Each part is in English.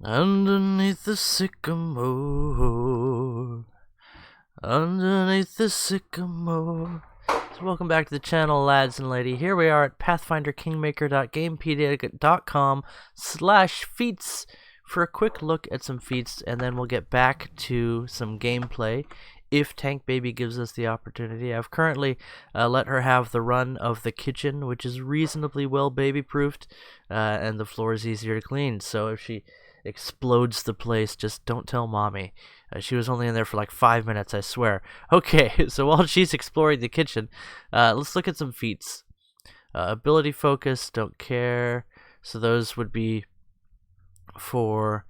Underneath the sycamore. Underneath the sycamore. So welcome back to the channel, lads and lady. Here we are at Pathfinder Kingmaker.gamepedia.com/feats for a quick look at some feats, and then we'll get back to some gameplay if Tank Baby gives us the opportunity. I've currently let her have the run of the kitchen, which is reasonably well baby-proofed, and the floor is easier to clean. So if she explodes the place, just don't tell mommy. She was only in there for like 5 minutes, I swear. Okay, so while she's exploring the kitchen, let's look at some feats. Ability focus, don't care. So those would be for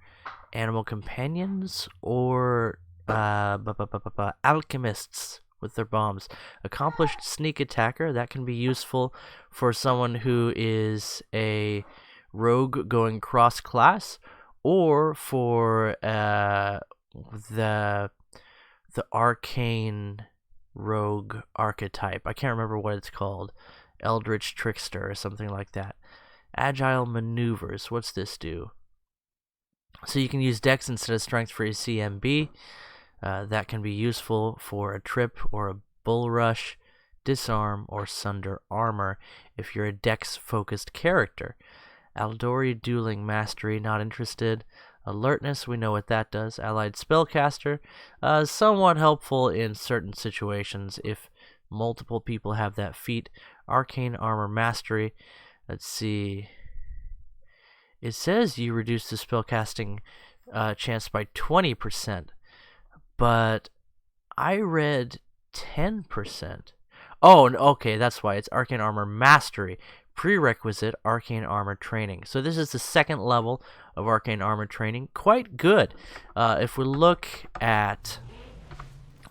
animal companions or alchemists with their bombs. Accomplished sneak attacker, that can be useful for someone who is a rogue going cross class, or for the arcane rogue archetype. I can't remember what it's called. Eldritch trickster or something like that. Agile maneuvers. What's this do? So you can use Dex instead of Strength for your CMB. That can be useful for a trip or a bull rush, disarm, or sunder armor if you're a Dex-focused character. Aldori Dueling Mastery, not interested. Alertness, we know what that does. Allied Spellcaster, somewhat helpful in certain situations if multiple people have that feat. Arcane Armor Mastery, let's see. It says you reduce the spellcasting chance by 20%, but I read 10%. Oh, okay, that's why. It's Arcane Armor Mastery. Prerequisite Arcane Armor Training. So this is the second level of Arcane Armor Training. Quite good. If we look at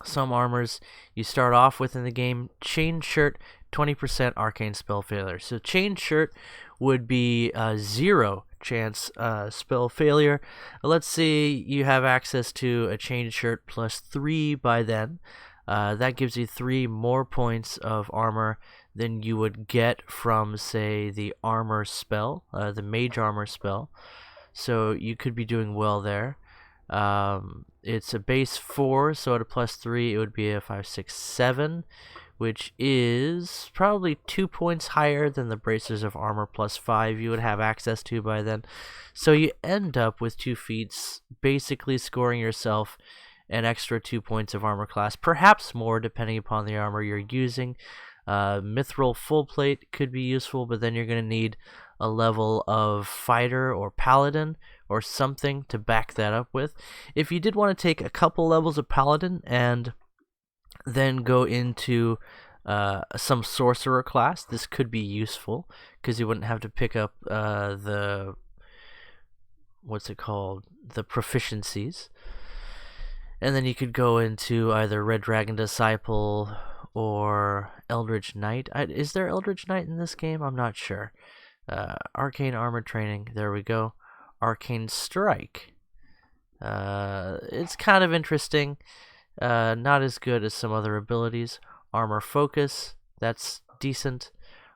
some armors you start off with in the game, Chain Shirt, 20% Arcane Spell Failure. So Chain Shirt would be 0 chance spell failure. Let's say you have access to a Chain Shirt plus 3 by then. That gives you 3 more points of armor than you would get from, say, the armor spell, the mage armor spell. So you could be doing well there. It's a base 4, so at a plus 3 it would be a 5, 6, 7, which is probably 2 points higher than the bracers of armor plus 5 you would have access to by then. So you end up with 2 feats, basically scoring yourself an extra 2 points of armor class, perhaps more depending upon the armor you're using. Mithril full plate could be useful, but then you're going to need a level of fighter or paladin or something to back that up with. If you did want to take a couple levels of paladin and then go into some sorcerer class, this could be useful because you wouldn't have to pick up the proficiencies. And then you could go into either Red Dragon Disciple or Eldritch Knight. Is there Eldritch Knight in this game? I'm not sure. Arcane Armor Training. There we go. Arcane Strike. It's kind of interesting. Not as good as some other abilities. Armor Focus. That's decent.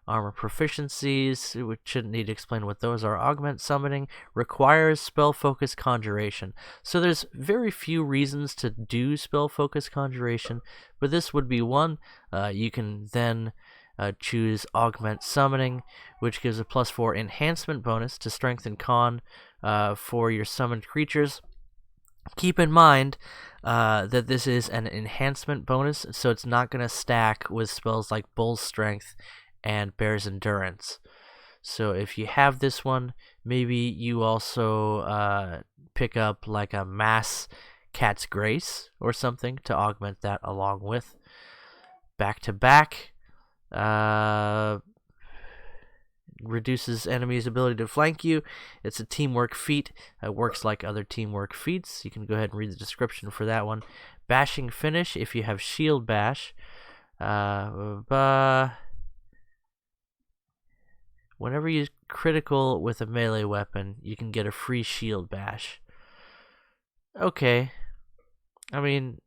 Armor Proficiencies, we shouldn't need to explain what those are. Augment Summoning requires Spell Focus Conjuration. So there's very few reasons to do Spell Focus Conjuration, but this would be one. You can then choose Augment Summoning, which gives a +4 enhancement bonus to Strength and Con for your summoned creatures. Keep in mind that this is an enhancement bonus, so it's not going to stack with spells like Bull's Strength and Bear's Endurance. So if you have this one, maybe you also pick up like a Mass Cat's Grace or something to augment that along with. Back to back. Reduces enemies' ability to flank you. It's a teamwork feat. It works like other teamwork feats. You can go ahead and read the description for that one. Bashing Finish if you have Shield Bash. Whenever you critical with a melee weapon, you can get a free Shield Bash. Okay. I mean,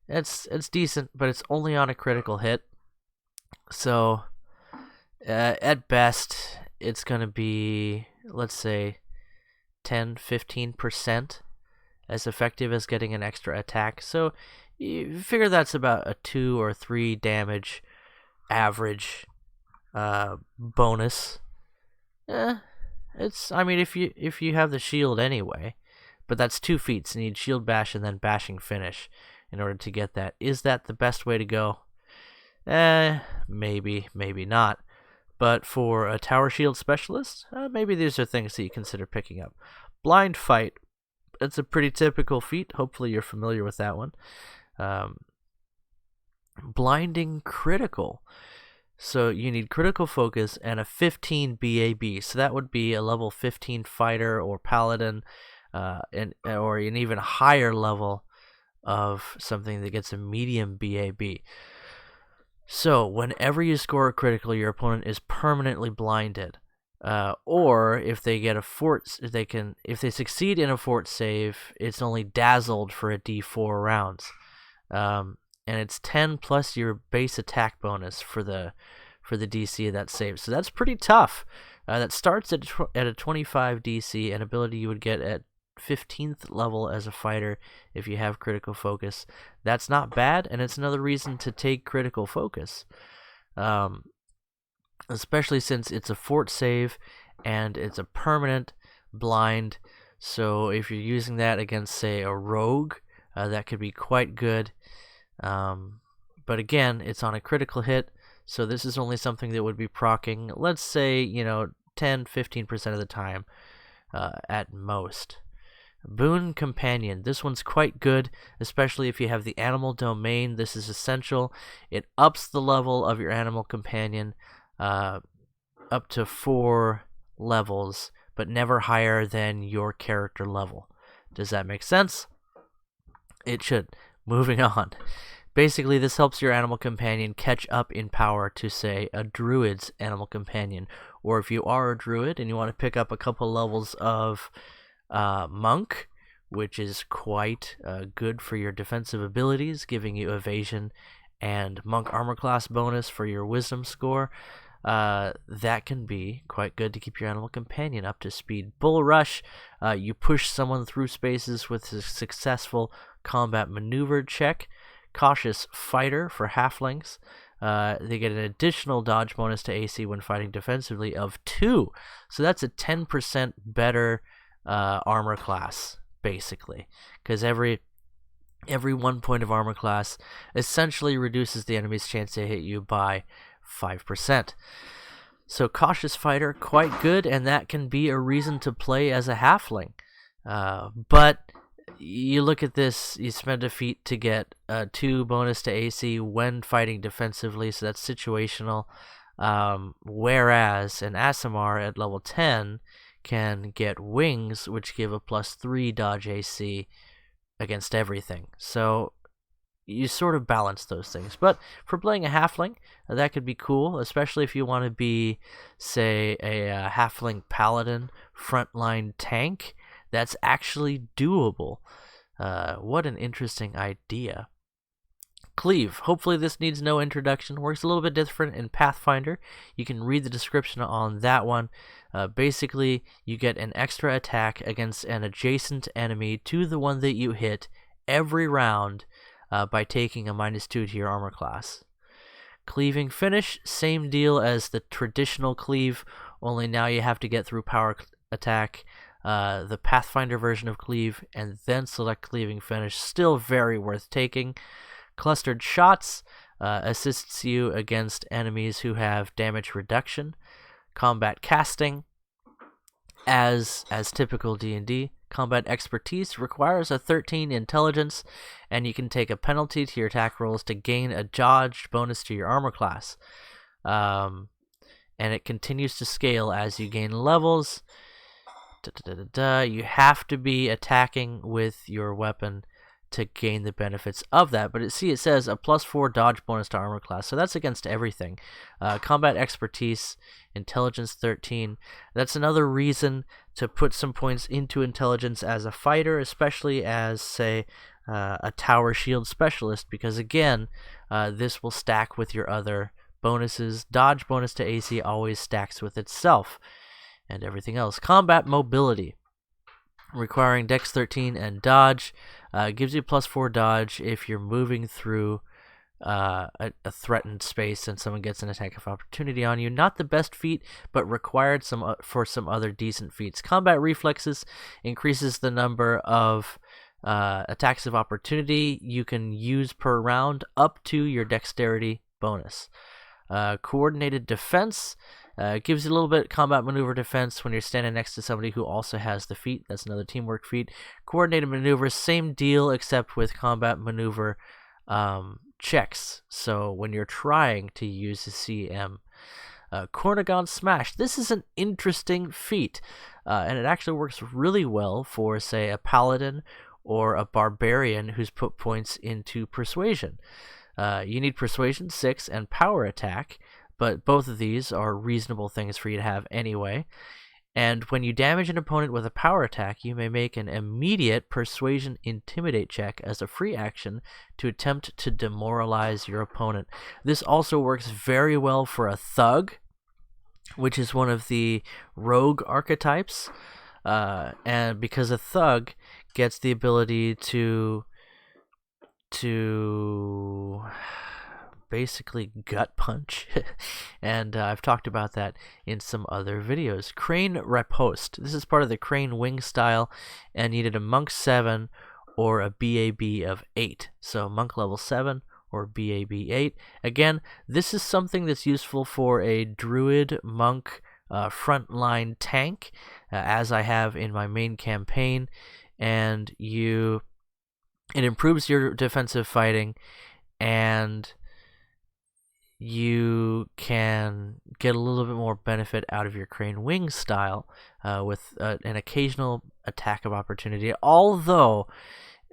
it's decent, but it's only on a critical hit. So, at best, it's going to be, let's say, 10-15% as effective as getting an extra attack. So you figure that's about a 2 or 3 damage average bonus. I mean, if you have the shield anyway, but that's 2 feats. You need shield bash and then bashing finish in order to get that. Is that the best way to go? Maybe, maybe not. But for a tower shield specialist, maybe these are things that you consider picking up. Blind fight. It's a pretty typical feat. Hopefully you're familiar with that one. Blinding critical. So you need critical focus and a 15 BAB. So that would be a level 15 fighter or paladin, or an even higher level of something that gets a medium BAB. So whenever you score a critical, your opponent is permanently blinded. Or if they get if they succeed in a fort save, it's only dazzled for a D4 rounds. And it's 10 plus your base attack bonus for the DC of that save. So that's pretty tough. That starts at a 25 DC, an ability you would get at 15th level as a fighter if you have critical focus. That's not bad, and it's another reason to take critical focus. Especially since it's a fort save and it's a permanent blind. So if you're using that against, say, a rogue, that could be quite good. But again, it's on a critical hit, so this is only something that would be proccing, let's say, 10-15% of the time at most. Boon Companion. This one's quite good, especially if you have the animal domain. This is essential. It ups the level of your animal companion up to 4 levels, but never higher than your character level. Does that make sense? It should. Moving on. Basically, this helps your animal companion catch up in power to, say, a druid's animal companion. Or if you are a druid and you want to pick up a couple levels of monk, which is quite good for your defensive abilities, giving you evasion and monk armor class bonus for your wisdom score. That can be quite good to keep your animal companion up to speed. Bull Rush, you push someone through spaces with a successful combat maneuver check. Cautious Fighter for halflings. They get an additional dodge bonus to AC when fighting defensively of 2. So that's a 10% better armor class, basically. Because every 1 point of armor class essentially reduces the enemy's chance to hit you by 5%. So Cautious Fighter, quite good, and that can be a reason to play as a halfling. But you look at this, you spend a feat to get 2 bonus to AC when fighting defensively, so that's situational. Whereas an Aasimar at level 10 can get wings, which give a +3 dodge AC against everything. So you sort of balance those things. But for playing a halfling, that could be cool, especially if you want to be, say, a halfling paladin frontline tank. That's actually doable. What an interesting idea. Cleave. Hopefully this needs no introduction. Works a little bit different in Pathfinder. You can read the description on that one. Basically, you get an extra attack against an adjacent enemy to the one that you hit every round by taking a -2 to your armor class. Cleaving Finish, same deal as the traditional cleave, only now you have to get through power attack, the Pathfinder version of cleave, and then select Cleaving Finish. Still very worth taking. Clustered Shots assists you against enemies who have damage reduction. Combat Casting, as typical D&D. Combat Expertise requires a 13 intelligence, and you can take a penalty to your attack rolls to gain a dodge bonus to your armor class. And it continues to scale as you gain levels. You have to be attacking with your weapon to gain the benefits of that. But it says a +4 dodge bonus to armor class, so that's against everything. Combat Expertise, Intelligence 13. That's another reason to put some points into Intelligence as a fighter, especially as, say, a Tower Shield Specialist, because again, this will stack with your other bonuses. Dodge bonus to AC always stacks with itself and everything else. Combat Mobility. requiring Dex 13 and dodge. Gives you +4 dodge if you're moving through a threatened space and someone gets an attack of opportunity on you. Not the best feat, but required for some other decent feats. Combat reflexes increases the number of attacks of opportunity you can use per round up to your dexterity bonus. Coordinated defense gives you a little bit combat maneuver defense when you're standing next to somebody who also has the feat. That's another teamwork feat. Coordinated maneuvers, same deal except with combat maneuver checks. So when you're trying to use a CM. Cornagon Smash. This is an interesting feat, and it actually works really well for, say, a paladin or a barbarian who's put points into persuasion. You need persuasion 6 and power attack, but both of these are reasonable things for you to have anyway. And when you damage an opponent with a power attack, you may make an immediate persuasion intimidate check as a free action to attempt to demoralize your opponent. This also works very well for a thug, which is one of the rogue archetypes. And because a thug gets the ability to basically gut punch, and I've talked about that in some other videos. Crane Riposte. This is part of the Crane Wing style and needed a Monk 7 or a BAB of 8. So Monk level 7 or BAB 8. Again, this is something that's useful for a Druid Monk frontline tank, as I have in my main campaign, and it improves your defensive fighting, and you can get a little bit more benefit out of your Crane Wing style with an occasional attack of opportunity, although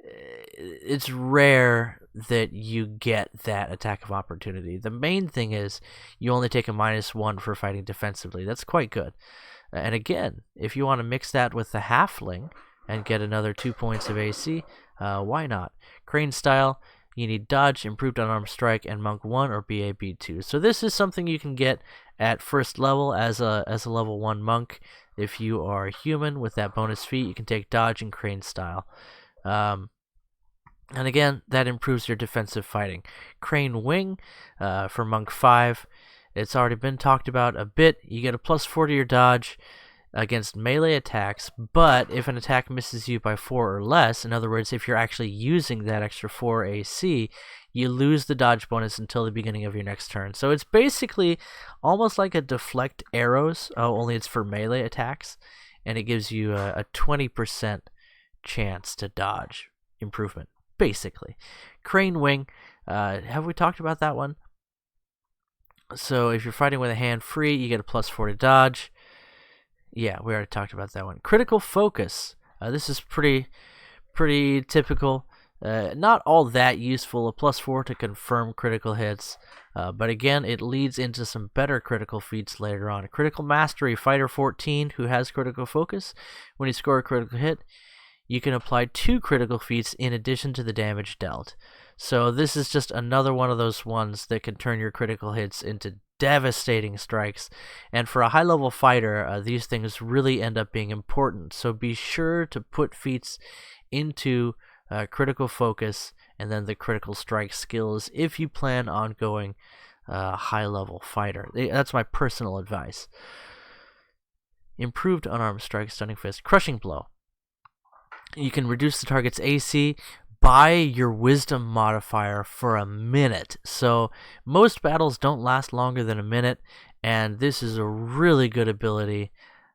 it's rare that you get that attack of opportunity. The main thing is you only take a -1 for fighting defensively. That's quite good. And again, if you want to mix that with the Halfling and get another 2 points of AC, why not? Crane style, you need dodge, improved unarmed strike, and Monk 1 or BAB 2. So this is something you can get at first level as a level 1 monk. If you are human with that bonus feat, you can take dodge and Crane style. And again, that improves your defensive fighting. Crane Wing for Monk 5. It's already been talked about a bit. You get a +4 to your dodge against melee attacks, but if an attack misses you by 4 or less, in other words, if you're actually using that extra 4 AC, you lose the dodge bonus until the beginning of your next turn. So it's basically almost like a deflect arrows, only it's for melee attacks, and it gives you a 20% chance to dodge improvement, basically. Crane Wing, have we talked about that one? So if you're fighting with a hand free, you get a +4 to dodge. Yeah, we already talked about that one. Critical Focus. This is pretty typical. Not all that useful. A +4 to confirm critical hits. But again, it leads into some better critical feats later on. Critical Mastery. Fighter 14 who has Critical Focus. When you score a critical hit, you can apply 2 critical feats in addition to the damage dealt. So this is just another one of those ones that can turn your critical hits into devastating strikes. And for a high-level fighter, these things really end up being important. So be sure to put feats into Critical Focus and then the critical strike skills if you plan on going high-level fighter. That's my personal advice. Improved unarmed strike, stunning fist, crushing blow. You can reduce the target's AC by your wisdom modifier for a minute. So most battles don't last longer than a minute, and this is a really good ability.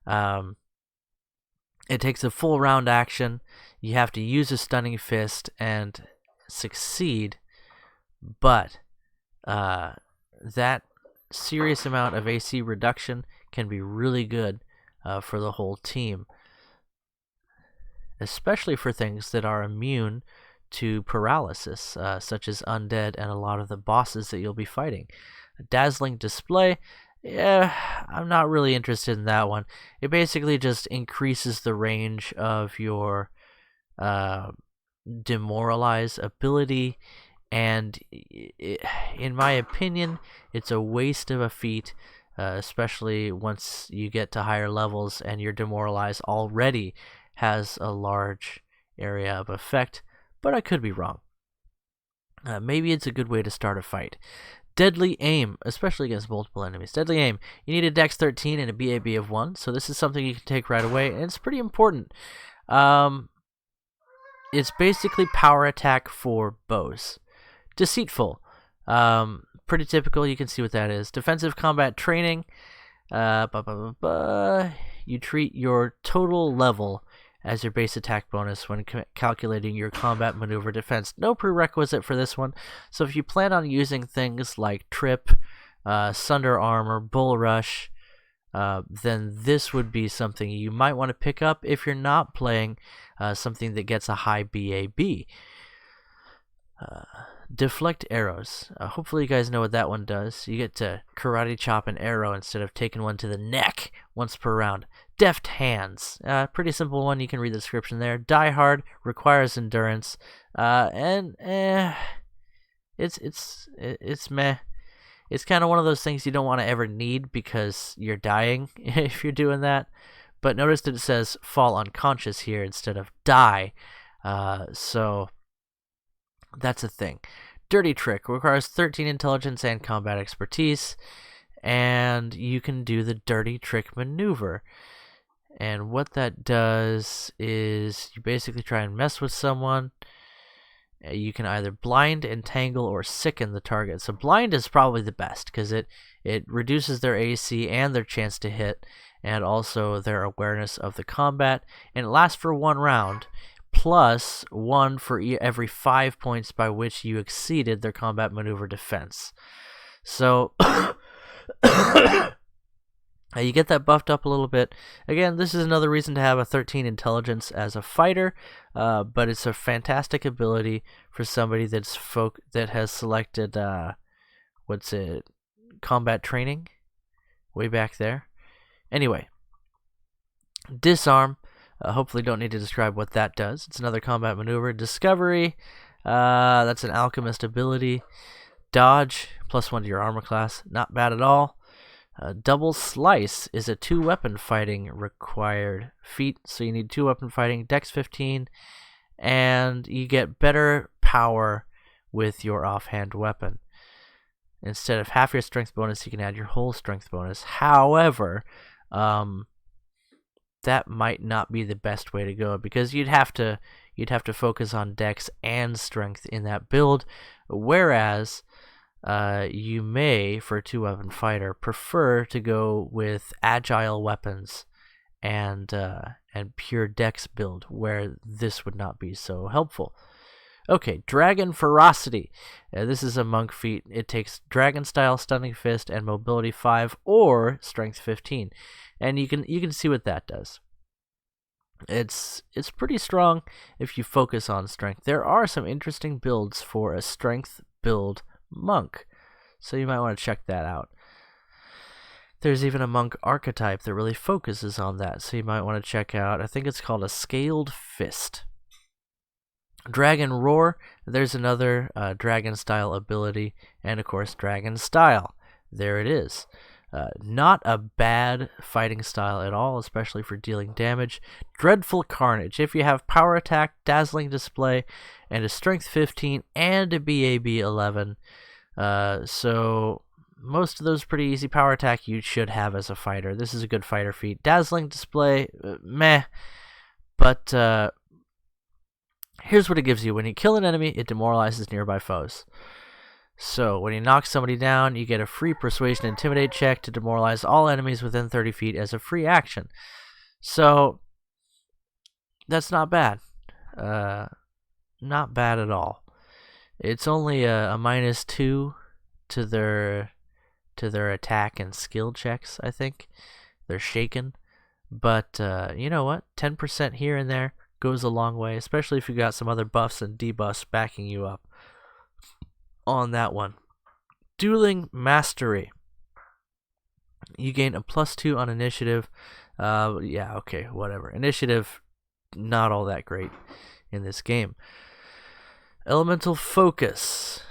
It takes a full round action. You have to use a stunning fist and succeed, but that serious amount of AC reduction can be really good for the whole team, especially for things that are immune to paralysis, such as undead and a lot of the bosses that you'll be fighting. A dazzling display, yeah, I'm not really interested in that one. It basically just increases the range of your demoralize ability, and in my opinion, it's a waste of a feat, especially once you get to higher levels and your demoralize already has a large area of effect, but I could be wrong. Maybe it's a good way to start a fight. Deadly aim, especially against multiple enemies. Deadly aim. You need a Dex 13 and a BAB of 1, so this is something you can take right away, and it's pretty important. It's basically power attack for bows. Deceitful. Pretty typical. You can see what that is. Defensive combat training. You treat your total level as your base attack bonus when calculating your combat maneuver defense. No prerequisite for this one, so if you plan on using things like Trip, Sunder Armor, Bull Rush, then this would be something you might want to pick up if you're not playing something that gets a high BAB. Deflect arrows. Hopefully you guys know what that one does. You get to karate chop an arrow instead of taking one to the neck once per round. Deft hands. Pretty simple one. You can read the description there. Die hard. Requires endurance. And it's meh. It's kind of one of those things you don't want to ever need because you're dying if you're doing that. But notice that it says fall unconscious here instead of die. So that's a thing. Dirty Trick requires 13 intelligence and combat expertise, and you can do the Dirty Trick maneuver. And what that does is you basically try and mess with someone. You can either blind, entangle, or sicken the target. So blind is probably the best because it reduces their AC and their chance to hit, and also their awareness of the combat. And it lasts for 1 round. Plus 1 for every 5 points by which you exceeded their combat maneuver defense. So you get that buffed up a little bit. Again, this is another reason to have a 13 intelligence as a fighter, but it's a fantastic ability for somebody that has selected combat training way back there. Anyway, disarm. Hopefully don't need to describe what that does. It's another combat maneuver. Discovery, that's an alchemist ability. Dodge, +1 to your armor class. Not bad at all. Double Slice is a 2-weapon fighting required feat, so you need 2-weapon fighting. Dex 15, and you get better power with your offhand weapon. Instead of half your strength bonus, you can add your whole strength bonus. However, that might not be the best way to go because you'd have to focus on dex and strength in that build, whereas you may, for a 2-weapon fighter, prefer to go with agile weapons and pure dex build, where this would not be so helpful. Okay, Dragon Ferocity. This is a monk feat. It takes Dragon Style, Stunning Fist, and Mobility 5 or Strength 15. And you can see what that does. It's pretty strong if you focus on strength. There are some interesting builds for a strength build monk, so you might want to check that out. There's even a monk archetype that really focuses on that, so you might want to check out. I think it's called a Scaled Fist. Dragon Roar. There's another dragon style ability, and of course Dragon Style. There it is. Not a bad fighting style at all, especially for dealing damage. Dreadful Carnage. If you have Power Attack, Dazzling Display, and a Strength 15 and a BAB 11, so most of those pretty easy. Power Attack you should have as a fighter. This is a good fighter feat. Dazzling Display, meh, but here's what it gives you. When you kill an enemy, it demoralizes nearby foes. So, when you knock somebody down, you get a free Persuasion Intimidate check to demoralize all enemies within 30 feet as a free action. So, that's not bad. Not bad at all. It's only a -2 to their attack and skill checks, I think. They're shaken. But, you know what? 10% here and there goes a long way, especially if you got some other buffs and debuffs backing you up on that one. Dueling Mastery. You gain a +2 on initiative. Yeah, okay, whatever. Initiative, not all that great in this game. Elemental Focus.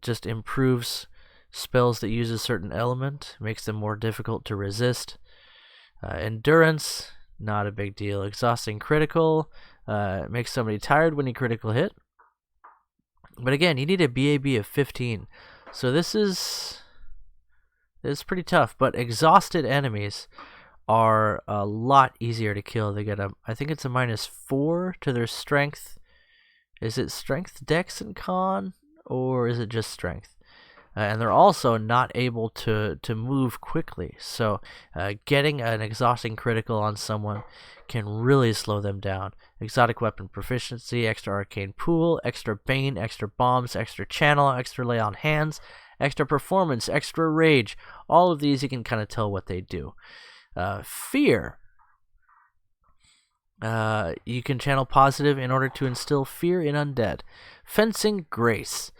Just improves spells that use a certain element, makes them more difficult to resist. Endurance, not a big deal. Exhausting critical, makes somebody tired when you critical hit. But again, you need a BAB of 15. So this is pretty tough, but exhausted enemies are a lot easier to kill. They get I think it's a -4 to their strength. Is it strength, dex, and con? Or is it just strength? And they're also not able to move quickly. So getting an exhausting critical on someone can really slow them down. Exotic weapon proficiency, extra arcane pool, extra bane, extra bombs, extra channel, extra lay on hands, extra performance, extra rage. All of these you can kind of tell what they do. Fear. You can channel positive in order to instill fear in undead. Fencing grace.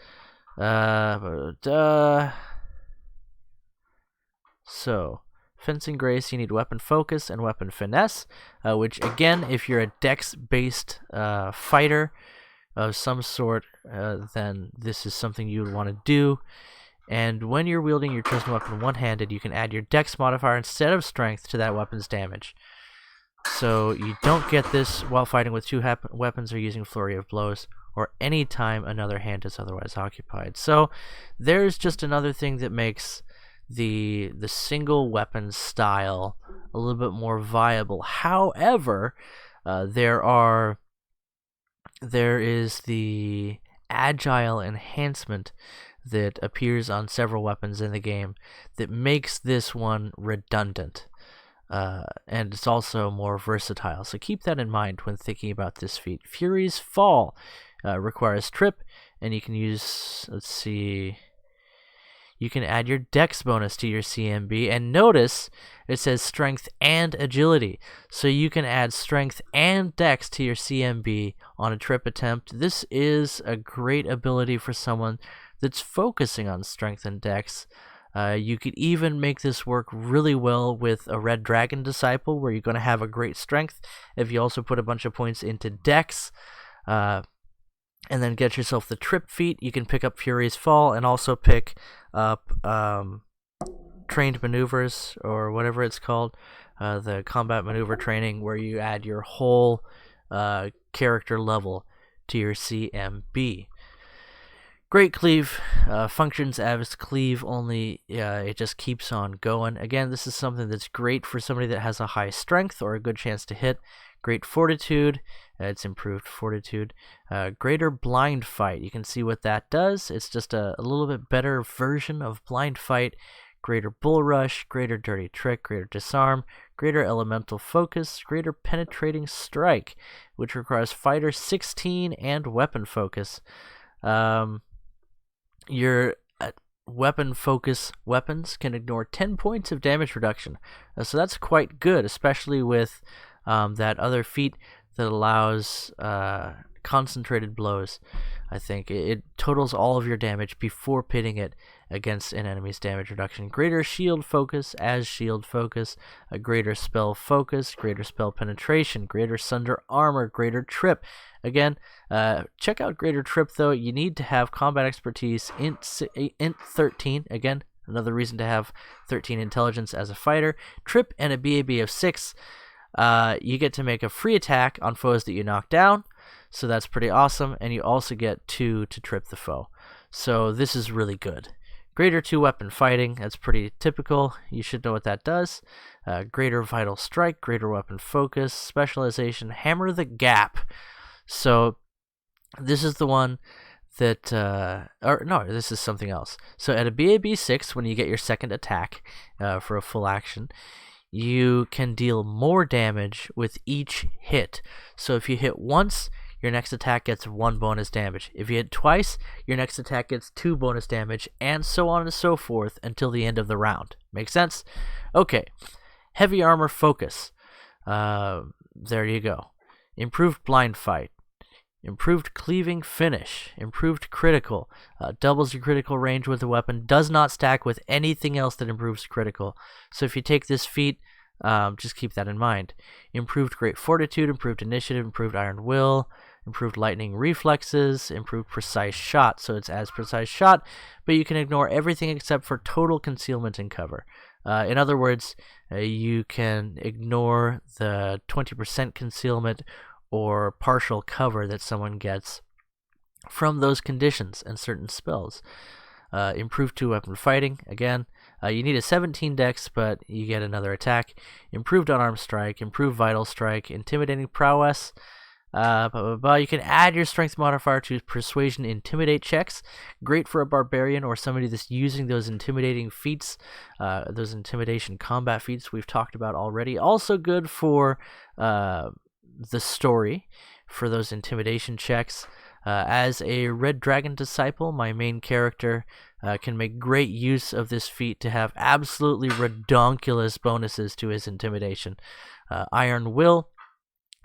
So, fencing grace, you need weapon focus and weapon finesse, which again, if you're a dex-based fighter of some sort, then this is something you would want to do. And when you're wielding your chosen weapon one-handed, you can add your dex modifier instead of strength to that weapon's damage. So you don't get this while fighting with two weapons or using flurry of blows, or any time another hand is otherwise occupied. So there's just another thing that makes the single weapon style a little bit more viable. However, there is the agile enhancement that appears on several weapons in the game that makes this one redundant. And it's also more versatile. So keep that in mind when thinking about this feat. Fury's Fall requires trip, and you can use, let's see, you can add your dex bonus to your CMB, and notice it says strength and agility. So you can add strength and dex to your CMB on a trip attempt. This is a great ability for someone that's focusing on strength and dex. You could even make this work really well with a Red Dragon Disciple, where you're going to have a great strength if you also put a bunch of points into dex, and then get yourself the trip feat. You can pick up Fury's Fall and also pick up Trained Maneuvers, or whatever it's called, the combat maneuver training, where you add your whole character level to your CMB. Great Cleave functions as cleave, only it just keeps on going. Again, this is something that's great for somebody that has a high strength or a good chance to hit. Great Fortitude, it's improved Fortitude. Greater Blind Fight, you can see what that does. It's just a little bit better version of Blind Fight. Greater Bull Rush, Greater Dirty Trick, Greater Disarm, Greater Elemental Focus, Greater Penetrating Strike, which requires Fighter 16 and Weapon Focus. Your weapon focus weapons can ignore 10 points of damage reduction. So that's quite good, especially with that other feat that allows concentrated blows. I think it totals all of your damage before pitting it against an enemy's damage reduction. Greater shield focus as shield focus, a greater spell focus, greater spell penetration, greater sunder armor, greater trip. Again, check out greater trip though. You need to have combat expertise int 13. Again, another reason to have 13 intelligence as a fighter. Trip and a BAB of 6. You get to make a free attack on foes that you knock down. So that's pretty awesome, and you also get 2 to trip the foe. So this is really good. Greater 2-weapon fighting, that's pretty typical. You should know what that does. Greater vital strike, greater weapon focus, specialization, hammer the gap. So this is the one that, or no, this is something else. So at a BAB 6, when you get your second attack for a full action, you can deal more damage with each hit. So if you hit once, your next attack gets 1 bonus damage. If you hit twice, your next attack gets 2 bonus damage, and so on and so forth until the end of the round. Make sense? Okay. Heavy armor focus. There you go. Improved blind fight. Improved cleaving finish. Improved critical. Doubles your critical range with the weapon. Does not stack with anything else that improves critical. So if you take this feat, just keep that in mind. Improved great fortitude. Improved initiative. Improved iron will. Improved lightning reflexes. Improved precise shot. So it's as precise shot, but you can ignore everything except for total concealment and cover. In other words, you can ignore the 20% concealment or partial cover that someone gets from those conditions and certain spells. Improved 2-weapon fighting, again. You need a 17 dex, but you get another attack. Improved unarmed strike, improved vital strike, intimidating prowess. You can add your strength modifier to persuasion intimidate checks. Great for a barbarian or somebody that's using those intimidating feats, those intimidation combat feats we've talked about already. Also good for the story for those intimidation checks. As a Red Dragon Disciple, my main character can make great use of this feat to have absolutely redonkulous bonuses to his intimidation. Iron Will,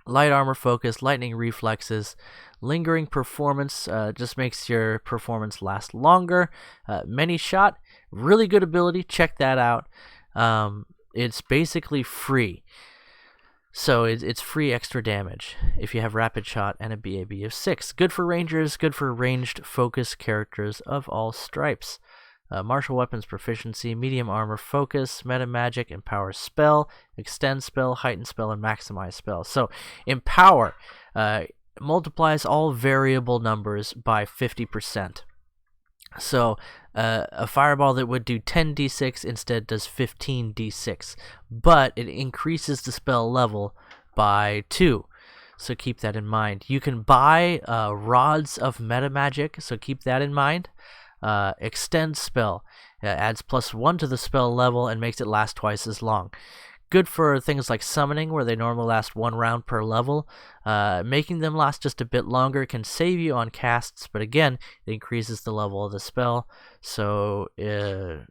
Light Armor Focus, Lightning Reflexes, Lingering Performance, just makes your performance last longer. Many Shot, really good ability, check that out. It's basically free. So it's free extra damage if you have Rapid Shot and a BAB of 6. Good for rangers, good for ranged focus characters of all stripes. Martial Weapons Proficiency, Medium Armor Focus, Meta Magic, Empower Spell, Extend Spell, Heighten Spell, and Maximize Spell. So Empower multiplies all variable numbers by 50%. So a fireball that would do 10d6 instead does 15d6, but it increases the spell level by 2. So keep that in mind. You can buy rods of meta magic, so keep that in mind. Extend spell adds +1 to the spell level and makes it last twice as long. Good for things like summoning, where they normally last 1 round per level. Making them last just a bit longer can save you on casts, but again, it increases the level of the spell. So, do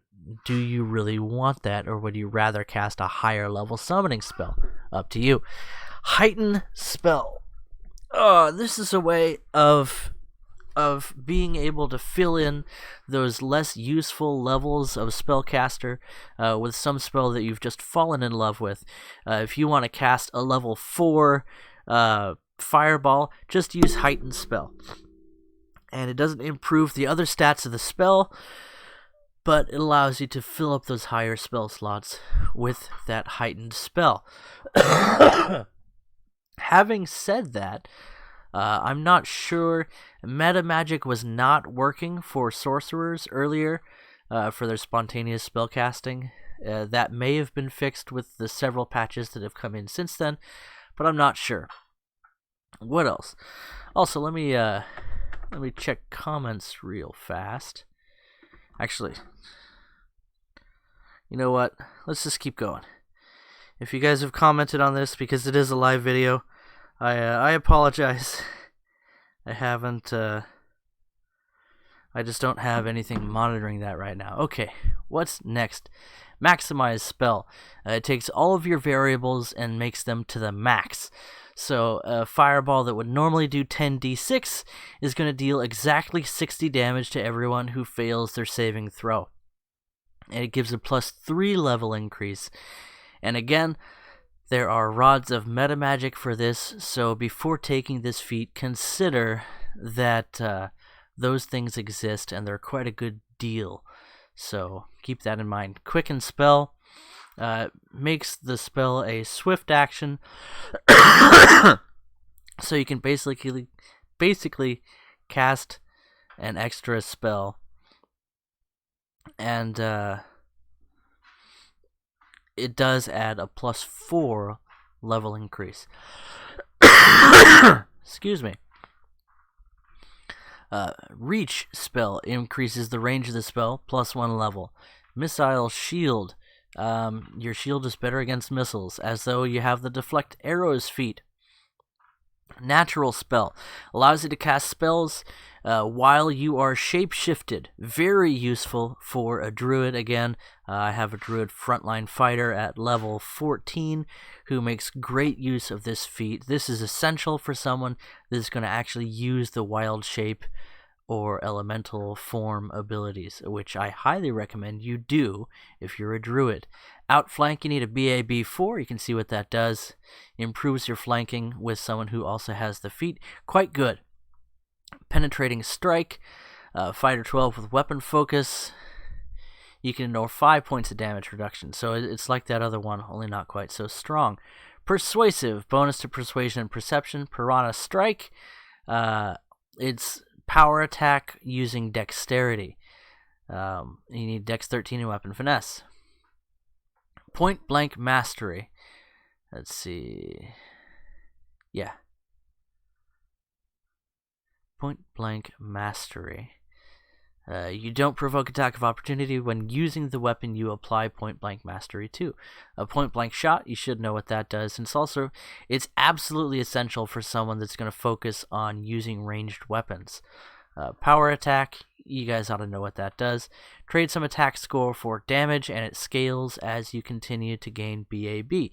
you really want that, or would you rather cast a higher level summoning spell? Up to you. Heighten spell. This is a way of being able to fill in those less useful levels of spellcaster with some spell that you've just fallen in love with. If you want to cast a level 4 fireball, just use Heightened Spell. And it doesn't improve the other stats of the spell, but it allows you to fill up those higher spell slots with that Heightened Spell. Having said that, I'm not sure. Meta magic was not working for sorcerers earlier for their spontaneous spellcasting. That may have been fixed with the several patches that have come in since then, but I'm not sure. What else? Also, let me check comments real fast. Actually, you know what? Let's just keep going. If you guys have commented on this, because it is a live video, I apologize. I haven't, I just don't have anything monitoring that right now. Okay, what's next? Maximize spell. It takes all of your variables and makes them to the max. So a fireball that would normally do 10d6 is going to deal exactly 60 damage to everyone who fails their saving throw. And it gives a +3 level increase. And again, there are rods of meta magic for this, so before taking this feat, consider that those things exist and they're quite a good deal. So keep that in mind. Quicken spell makes the spell a swift action, so you can basically cast an extra spell, and it does add a +4 level increase. Excuse me. Reach spell increases the range of the spell +1 level. Missile shield. Your shield is better against missiles, as though you have the deflect arrows feat. Natural spell allows you to cast spells while you are shape-shifted. Very useful for a druid. Again, I have a druid frontline fighter at level 14 who makes great use of this feat. This is essential for someone that is going to actually use the wild shape or elemental form abilities, which I highly recommend you do if you're a druid. Outflank, you need a BAB 4. You can see what that does. Improves your flanking with someone who also has the feat. Quite good. Penetrating strike. Fighter 12 with weapon focus. you can ignore 5 points of damage reduction. So it's like that other one, only not quite so strong. Persuasive, bonus to persuasion and perception. Piranha Strike, it's power attack using dexterity. You need Dex 13 and Weapon Finesse. Point Blank Mastery. Let's see. Yeah. Point Blank Mastery. You don't provoke attack of opportunity when using the weapon you apply Point Blank Mastery to. A Point Blank Shot, you should know what that does. And it's absolutely essential for someone that's going to focus on using ranged weapons. Power Attack, you guys ought to know what that does. Trade some attack score for damage, and it scales as you continue to gain BAB.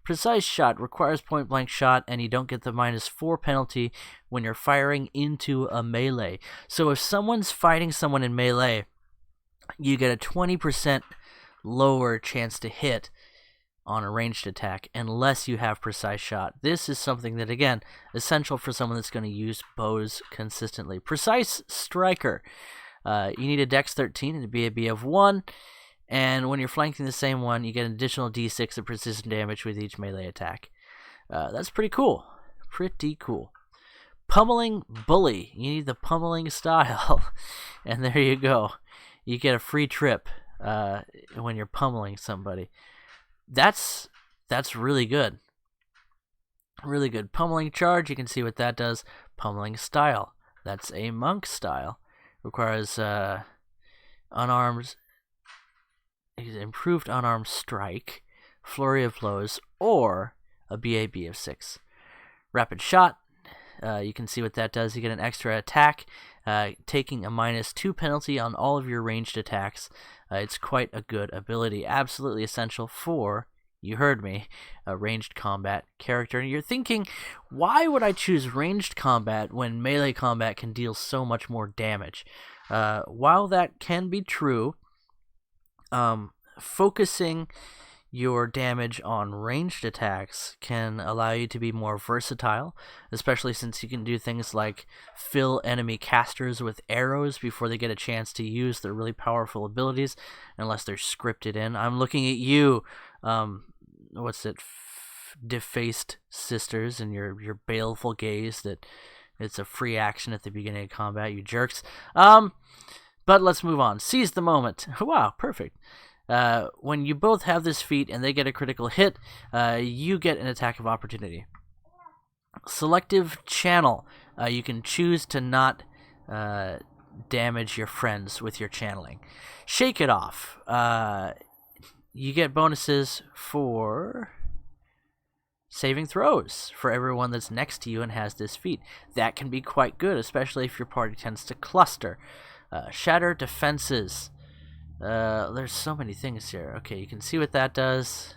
Precise Shot requires Point Blank Shot, and you don't get the -4 penalty when you're firing into a melee. So if someone's fighting someone in melee, you get a 20% lower chance to hit on a ranged attack unless you have Precise Shot. This is something that, again, essential for someone that's going to use bows consistently. Precise Striker. You need a Dex 13 and a BAB of 1. And when you're flanking the same one, you get an additional d6 of precision damage with each melee attack. That's pretty cool. Pretty cool. Pummeling Bully. You need the pummeling style. And there you go. You get a free trip when you're pummeling somebody. That's really good. Really good. Pummeling Charge. You can see what that does. Pummeling Style. That's a monk style. Requires improved unarmed strike, flurry of blows, or a BAB of 6. Rapid Shot, you can see what that does. You get an extra attack, taking a -2 penalty on all of your ranged attacks. It's quite a good ability, absolutely essential for, you heard me, a ranged combat character. And you're thinking, why would I choose ranged combat when melee combat can deal so much more damage? While that can be true, focusing your damage on ranged attacks can allow you to be more versatile, especially since you can do things like fill enemy casters with arrows before they get a chance to use their really powerful abilities, unless they're scripted in. I'm looking at you, Defaced Sisters, and your baleful gaze that it's a free action at the beginning of combat, you jerks. But let's move on. Seize the Moment. Wow, perfect. When you both have this feat and they get a critical hit, you get an attack of opportunity. Selective Channel. You can choose to not damage your friends with your channeling. Shake It Off. You get bonuses for saving throws for everyone that's next to you and has this feat. That can be quite good, especially if your party tends to cluster. Shatter Defenses. There's so many things here. Okay, you can see what that does.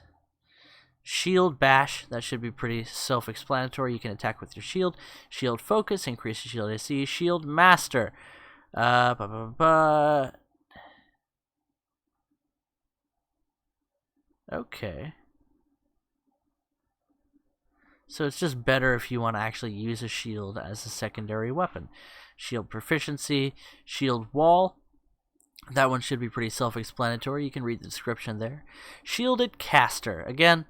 Shield Bash. That should be pretty self-explanatory. You can attack with your shield. Shield Focus. Increase your shield AC. Shield Master. Okay. So it's just better if you want to actually use a shield as a secondary weapon. Shield Proficiency. Shield Wall. That one should be pretty self-explanatory. You can read the description there. Shielded Caster. Again,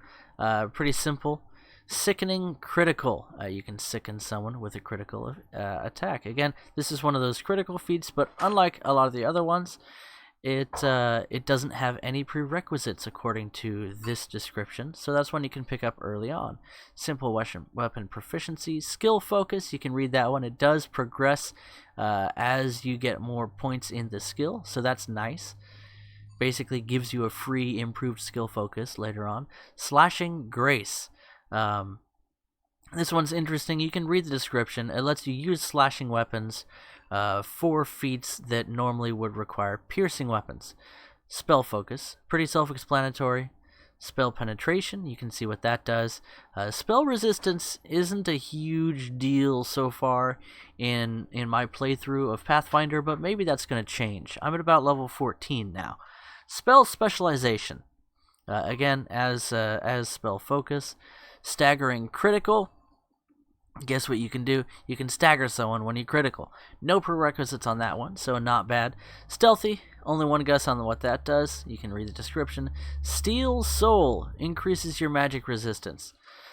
pretty simple. Sickening Critical. You can sicken someone with a critical attack. Again, this is one of those critical feats, but unlike a lot of the other ones, it doesn't have any prerequisites according to this description, so that's one you can pick up early on. Simple weapon proficiency. Skill Focus, you can read that one. It does progress as you get more points in the skill, so that's nice. Basically gives you a free improved skill focus later on. Slashing Grace. This one's interesting. You can read the description. It lets you use slashing weapons for feats that normally would require piercing weapons. Spell Focus, pretty self-explanatory. Spell Penetration, you can see what that does. Spell Resistance isn't a huge deal so far in my playthrough of Pathfinder, but maybe that's going to change. I'm at about level 14 now. Spell Specialization, again, as Spell Focus. Staggering Critical. Guess what you can do? You can stagger someone when you critical. No prerequisites on that one, so not bad. Stealthy, only one guess on what that does. You can read the description. Steel Soul increases your magic resistance.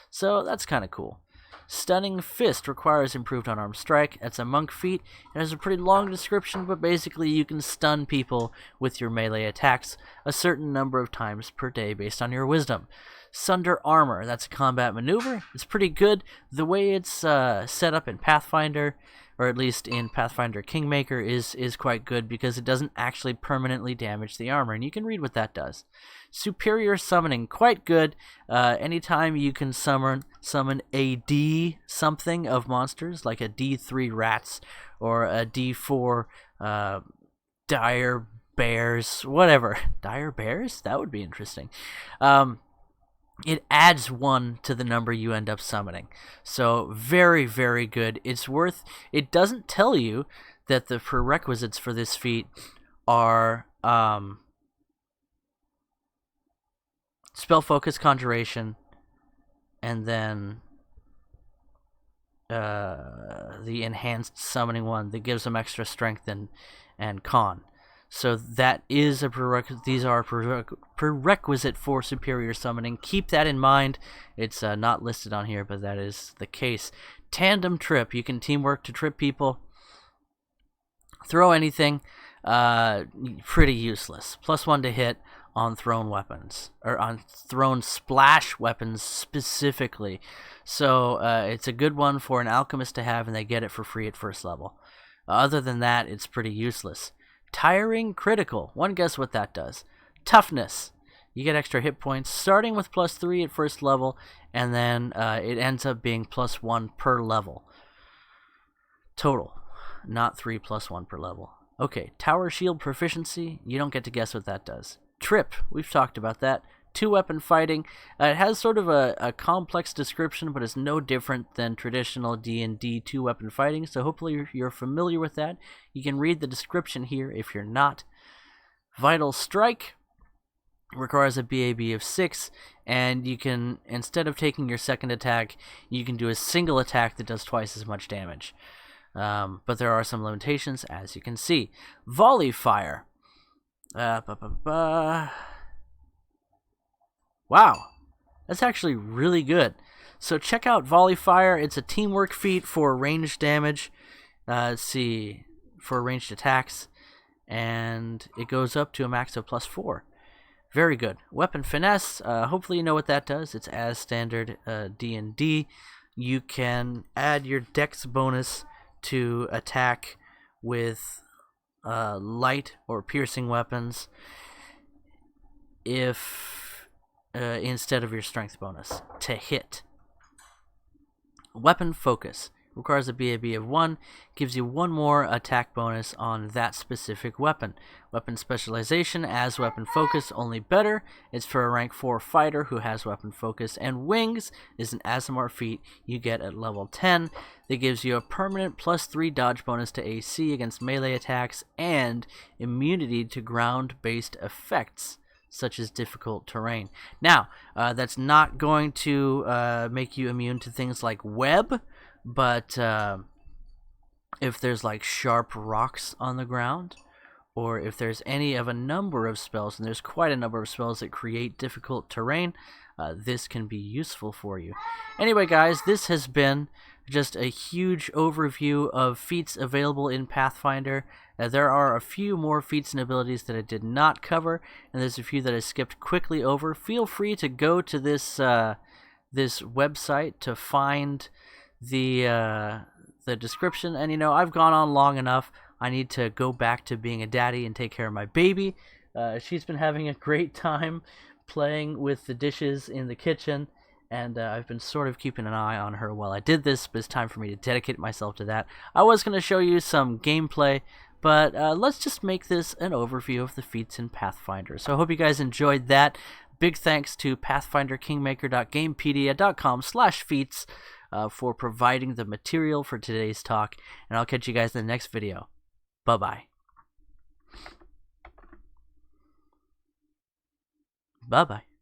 So that's kind of cool. Stunning Fist requires improved unarmed strike. That's a monk feat. It has a pretty long description, but basically you can stun people with your melee attacks a certain number of times per day based on your wisdom. Sunder Armor, that's a combat maneuver. It's pretty good. The way it's set up in Pathfinder, or at least in Pathfinder Kingmaker, is quite good because it doesn't actually permanently damage the armor, and you can read what that does. Superior Summoning, quite good. Anytime you can summon a D something of monsters, like a D3 rats or a D4 dire bears, whatever. Dire bears? That would be interesting. It adds 1 to the number you end up summoning. So very, very good. It doesn't tell you that the prerequisites for this feat are spell focus, conjuration, and then the enhanced summoning one that gives them extra strength and con. So that is a prerequisite. These are prerequisite for superior summoning. Keep that in mind. It's not listed on here, but that is the case. Tandem Trip. You can teamwork to trip people. Throw anything. Pretty useless. +1 to hit on thrown weapons, or on thrown splash weapons specifically. So it's a good one for an alchemist to have, and they get it for free at first level. Other than that, it's pretty useless. Tiring Critical. One guess what that does. Toughness. You get extra hit points starting with +3 at first level, and then it ends up being +1 per level. Total. Not 3 +1 per level. Okay, Tower Shield Proficiency. You don't get to guess what that does. Trip. We've talked about that. 2-weapon fighting. It has sort of a complex description, but it's no different than traditional D&D 2-weapon fighting, so hopefully you're familiar with that. You can read the description here if you're not. Vital Strike requires a BAB of 6, and you can, instead of taking your second attack, you can do a single attack that does twice as much damage. But there are some limitations, as you can see. Volley Fire. Wow, that's actually really good. So check out Volley Fire. It's a teamwork feat for ranged damage. Let's see, for ranged attacks, and it goes up to a max of +4. Very good. Weapon Finesse. Hopefully you know what that does. It's as standard D&D. You can add your dex bonus to attack with light or piercing weapons if instead of your strength bonus to hit. Weapon Focus requires a BAB of 1, gives you 1 more attack bonus on that specific weapon. Weapon Specialization as Weapon Focus, only better. It's for a rank 4 fighter who has Weapon Focus. And Wings is an Aasimar feat you get at level 10 that gives you a permanent +3 dodge bonus to AC against melee attacks and immunity to ground-based effects such as difficult terrain. Now, that's not going to make you immune to things like web, but if there's like sharp rocks on the ground, or if there's any of a number of spells, and there's quite a number of spells that create difficult terrain, this can be useful for you. Anyway, guys, this has been just a huge overview of feats available in Pathfinder. There are a few more feats and abilities that I did not cover, and there's a few that I skipped quickly over. Feel free to go to this this website to find the description. And I've gone on long enough. I need to go back to being a daddy and take care of my baby. She's been having a great time playing with the dishes in the kitchen, and I've been sort of keeping an eye on her while I did this, but it's time for me to dedicate myself to that. I was going to show you some gameplay, but let's just make this an overview of the feats in Pathfinder. So I hope you guys enjoyed that. Big thanks to pathfinderkingmaker.gamepedia.com/feats for providing the material for today's talk, and I'll catch you guys in the next video. Bye-bye. Bye-bye.